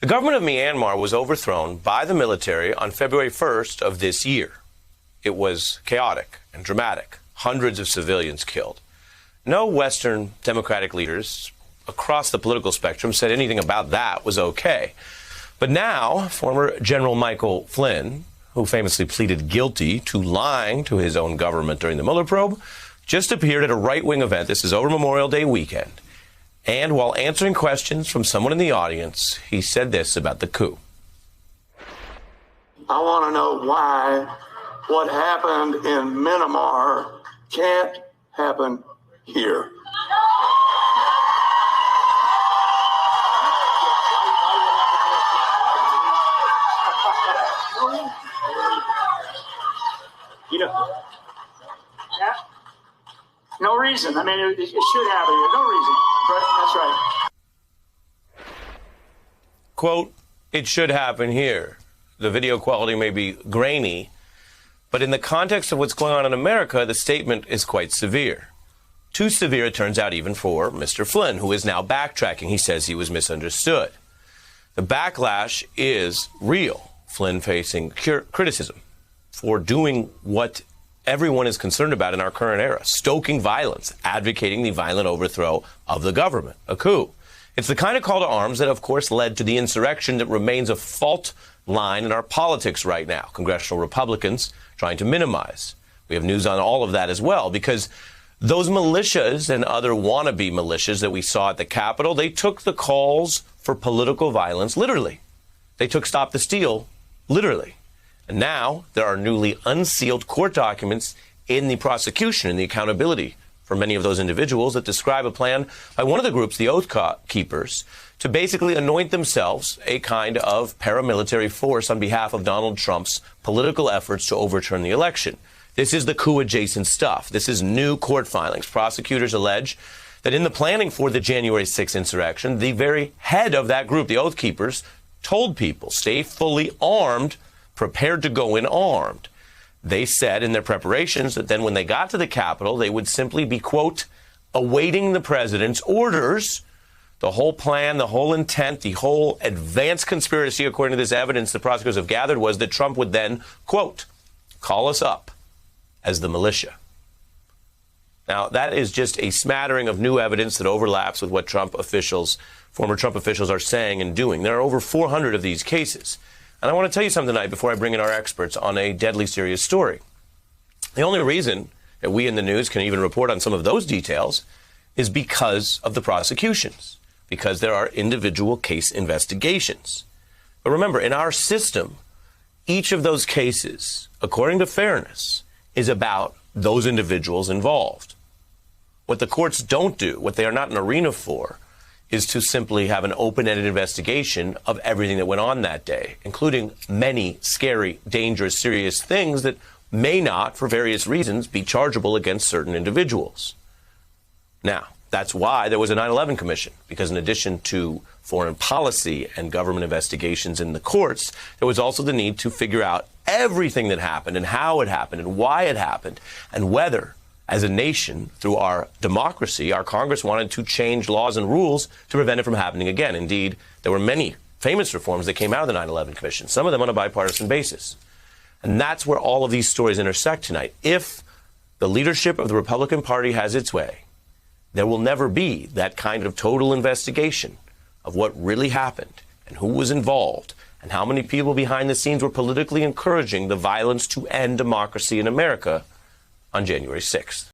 The government of Myanmar was overthrown by the military on February 1st of this year. It was chaotic and dramatic. Hundreds of civilians killed. No Western democratic leaders across the political spectrum said anything about that was okay. But now, former General Michael Flynn, who famously pleaded guilty to lying to his own government during the Mueller probe, just appeared at a right-wing event. This is over Memorial Day weekend. And while answering questions from someone in the audience, he said this about the coup. I want to know why what happened in Myanmar can't happen here. You know, no reason. I mean, it should happen here. No reason. That's right. Quote, it should happen here. The video quality may be grainy, but in the context of what's going on in America, the statement is quite severe. Too severe, it turns out, even for Mr. Flynn, who is now backtracking. He says he was misunderstood. The backlash is real. Flynn facing criticism for doing what everyone is concerned about in our current era, stoking violence, advocating the violent overthrow of the government, a coup. It's the kind of call to arms that, of course, led to the insurrection that remains a fault line in our politics right now. Congressional Republicans trying to minimize. We have news on all of that as well, because those militias and other wannabe militias that we saw at the Capitol, they took the calls for political violence literally. They took Stop the Steal literally. And now there are newly unsealed court documents in the prosecution and the accountability for many of those individuals that describe a plan by one of the groups, the Oath Keepers, to basically anoint themselves a kind of paramilitary force on behalf of Donald Trump's political efforts to overturn the election. This is the coup-adjacent stuff. This is new court filings. Prosecutors allege that in the planning for the January 6th insurrection, the very head of that group, the Oath Keepers, told people, stay fully armed, prepared to go in armed. They said in their preparations that then when they got to the Capitol, they would simply be, quote, awaiting the president's orders. The whole plan, the whole intent, the whole advanced conspiracy, according to this evidence the prosecutors have gathered, was that Trump would then, quote, call us up as the militia. Now, that is just a smattering of new evidence that overlaps with what former Trump officials are saying and doing. There are over 400 of these cases. And I want to tell you something tonight before I bring in our experts on a deadly serious story. The only reason that we in the news can even report on some of those details is because of the prosecutions, because there are individual case investigations. But remember, in our system, each of those cases, according to fairness, is about those individuals involved. What the courts don't do, what they are not an arena for, is to simply have an open-ended investigation of everything that went on that day, including many scary, dangerous, serious things that may not, for various reasons, be chargeable against certain individuals. Now, that's why there was a 9/11 Commission, because in addition to foreign policy and government investigations in the courts, there was also the need to figure out everything that happened and how it happened and why it happened and whether, as a nation, through our democracy, our Congress wanted to change laws and rules to prevent it from happening again. Indeed, there were many famous reforms that came out of the 9/11 Commission, some of them on a bipartisan basis. And that's where all of these stories intersect tonight. If the leadership of the Republican Party has its way, there will never be that kind of total investigation of what really happened and who was involved and how many people behind the scenes were politically encouraging the violence to end democracy in America on January 6th.